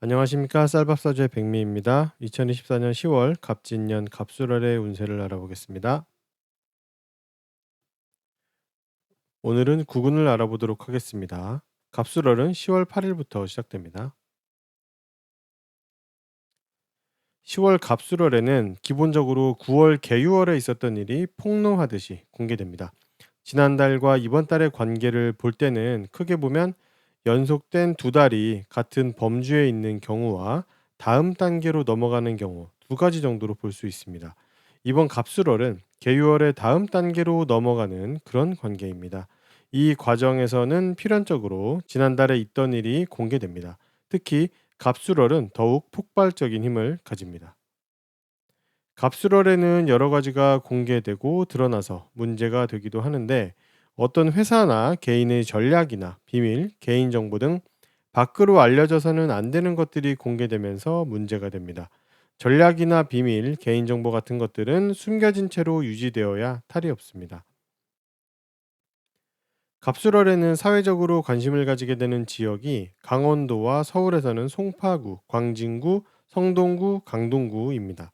안녕하십니까. 쌀밥사주의 백미입니다. 2024년 10월 갑진년 갑술월의 운세를 알아보겠습니다. 오늘은 구군을 알아보도록 하겠습니다. 갑술월은 10월 8일부터 시작됩니다. 10월 갑술월에는 기본적으로 9월 개유월에 있었던 일이 폭로하듯이 공개됩니다. 지난달과 이번 달의 관계를 볼 때는 크게 보면 연속된 두 달이 같은 범주에 있는 경우와 다음 단계로 넘어가는 경우 두 가지 정도로 볼 수 있습니다. 이번 갑술월은 개유월의 다음 단계로 넘어가는 그런 관계입니다. 이 과정에서는 필연적으로 지난달에 있던 일이 공개됩니다. 특히 갑술월은 더욱 폭발적인 힘을 가집니다. 갑술월에는 여러 가지가 공개되고 드러나서 문제가 되기도 하는데 어떤 회사나 개인의 전략이나 비밀, 개인정보 등 밖으로 알려져서는 안 되는 것들이 공개되면서 문제가 됩니다. 전략이나 비밀, 개인정보 같은 것들은 숨겨진 채로 유지되어야 탈이 없습니다. 갑술월에는 사회적으로 관심을 가지게 되는 지역이 강원도와 서울에서는 송파구, 광진구, 성동구, 강동구입니다.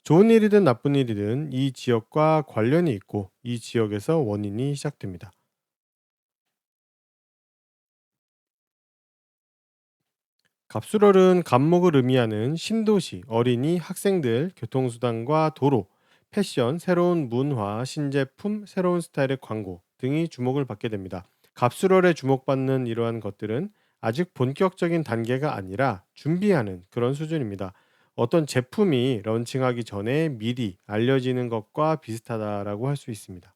좋은 일이든 나쁜 일이든 이 지역과 관련이 있고 이 지역에서 원인이 시작됩니다. 갑술월은 갑목을 의미하는 신도시, 어린이, 학생들, 교통수단과 도로, 패션, 새로운 문화, 신제품, 새로운 스타일의 광고 등이 주목을 받게 됩니다. 갑술월에 주목받는 이러한 것들은 아직 본격적인 단계가 아니라 준비하는 그런 수준입니다. 어떤 제품이 런칭하기 전에 미리 알려지는 것과 비슷하다라고 할 수 있습니다.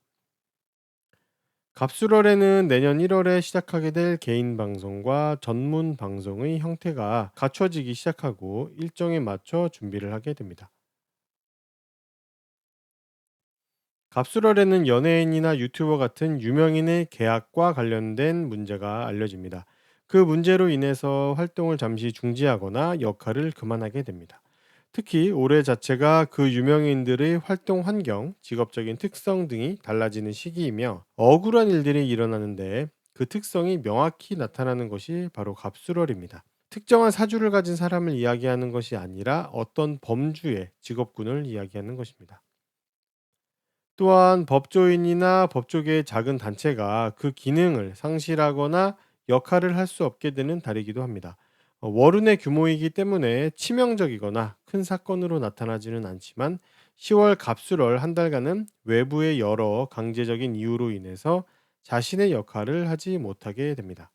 갑술월에는 내년 1월에 시작하게 될 개인 방송과 전문 방송의 형태가 갖춰지기 시작하고 일정에 맞춰 준비를 하게 됩니다. 갑술월에는 연예인이나 유튜버 같은 유명인의 계약과 관련된 문제가 알려집니다. 그 문제로 인해서 활동을 잠시 중지하거나 역할을 그만하게 됩니다. 특히 올해 자체가 그 유명인들의 활동 환경, 직업적인 특성 등이 달라지는 시기이며 억울한 일들이 일어나는데 그 특성이 명확히 나타나는 것이 바로 갑술월입니다. 특정한 사주를 가진 사람을 이야기하는 것이 아니라 어떤 범주의 직업군을 이야기하는 것입니다. 또한 법조인이나 법조계의 작은 단체가 그 기능을 상실하거나 역할을 할 수 없게 되는 달이기도 합니다. 월운의 규모이기 때문에 치명적이거나 큰 사건으로 나타나지는 않지만 10월 갑술월 한 달간은 외부의 여러 강제적인 이유로 인해서 자신의 역할을 하지 못하게 됩니다.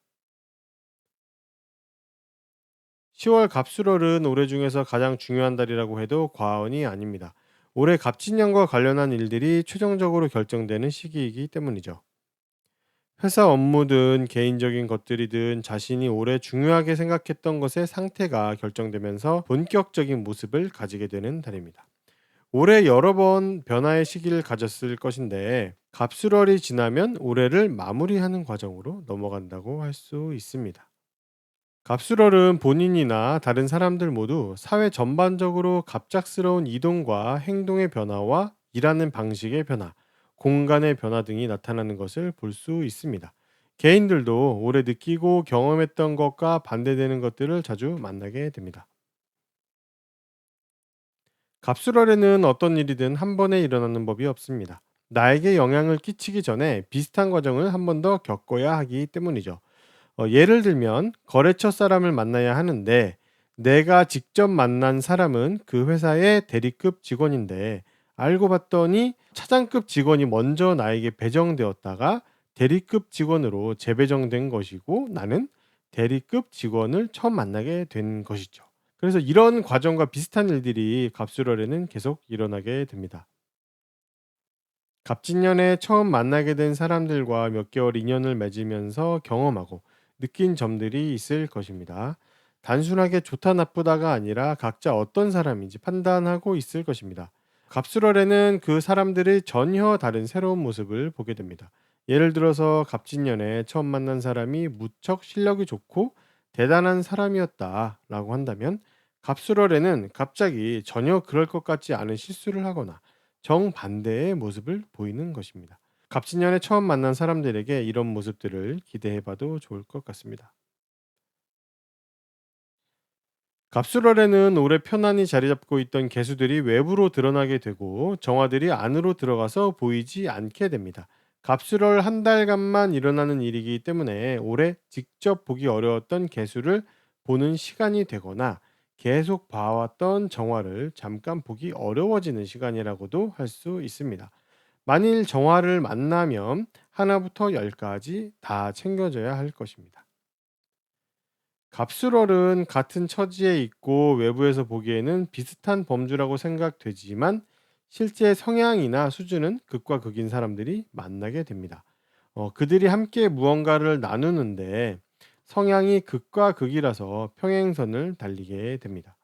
10월 갑술월은 올해 중에서 가장 중요한 달이라고 해도 과언이 아닙니다. 올해 갑진년과 관련한 일들이 최종적으로 결정되는 시기이기 때문이죠. 회사 업무든 개인적인 것들이든 자신이 올해 중요하게 생각했던 것의 상태가 결정되면서 본격적인 모습을 가지게 되는 달입니다. 올해 여러 번 변화의 시기를 가졌을 것인데 갑술월이 지나면 올해를 마무리하는 과정으로 넘어간다고 할 수 있습니다. 갑술월은 본인이나 다른 사람들 모두 사회 전반적으로 갑작스러운 이동과 행동의 변화와 일하는 방식의 변화, 공간의 변화 등이 나타나는 것을 볼 수 있습니다. 개인들도 올해 느끼고 경험했던 것과 반대되는 것들을 자주 만나게 됩니다. 갑술월에는 어떤 일이든 한 번에 일어나는 법이 없습니다. 나에게 영향을 끼치기 전에 비슷한 과정을 한 번 더 겪어야 하기 때문이죠. 예를 들면 거래처 사람을 만나야 하는데 내가 직접 만난 사람은 그 회사의 대리급 직원인데 알고 봤더니 차장급 직원이 먼저 나에게 배정되었다가 대리급 직원으로 재배정된 것이고 나는 대리급 직원을 처음 만나게 된 것이죠. 그래서 이런 과정과 비슷한 일들이 갑술월에는 계속 일어나게 됩니다. 갑진년에 처음 만나게 된 사람들과 몇 개월 인연을 맺으면서 경험하고 느낀 점들이 있을 것입니다. 단순하게 좋다 나쁘다가 아니라 각자 어떤 사람인지 판단하고 있을 것입니다. 갑술월에는 그 사람들의 전혀 다른 새로운 모습을 보게 됩니다. 예를 들어서 갑진년에 처음 만난 사람이 무척 실력이 좋고 대단한 사람이었다라고 한다면 갑술월에는 갑자기 전혀 그럴 것 같지 않은 실수를 하거나 정반대의 모습을 보이는 것입니다. 갑진년에 처음 만난 사람들에게 이런 모습들을 기대해 봐도 좋을 것 같습니다. 갑술월에는 오래 편안히 자리 잡고 있던 개수들이 외부로 드러나게 되고 정화들이 안으로 들어가서 보이지 않게 됩니다. 갑술월 한 달간만 일어나는 일이기 때문에 올해 직접 보기 어려웠던 개수를 보는 시간이 되거나 계속 봐왔던 정화를 잠깐 보기 어려워지는 시간이라고도 할 수 있습니다. 만일 정화를 만나면 하나부터 열까지 다 챙겨줘야 할 것입니다. 갑술월은 같은 처지에 있고 외부에서 보기에는 비슷한 범주라고 생각되지만 실제 성향이나 수준은 극과 극인 사람들이 만나게 됩니다. 그들이 함께 무언가를 나누는데 성향이 극과 극이라서 평행선을 달리게 됩니다.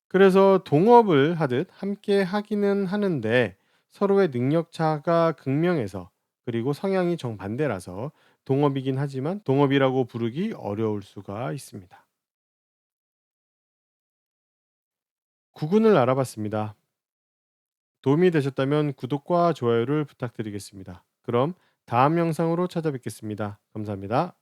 그래서 동업을 하듯 함께 하기는 하는데 서로의 능력 차가 극명해서 그리고 성향이 정반대라서 동업이긴 하지만 동업이라고 부르기 어려울 수가 있습니다. 구군을 알아봤습니다. 도움이 되셨다면 구독과 좋아요를 부탁드리겠습니다. 그럼 다음 영상으로 찾아뵙겠습니다. 감사합니다.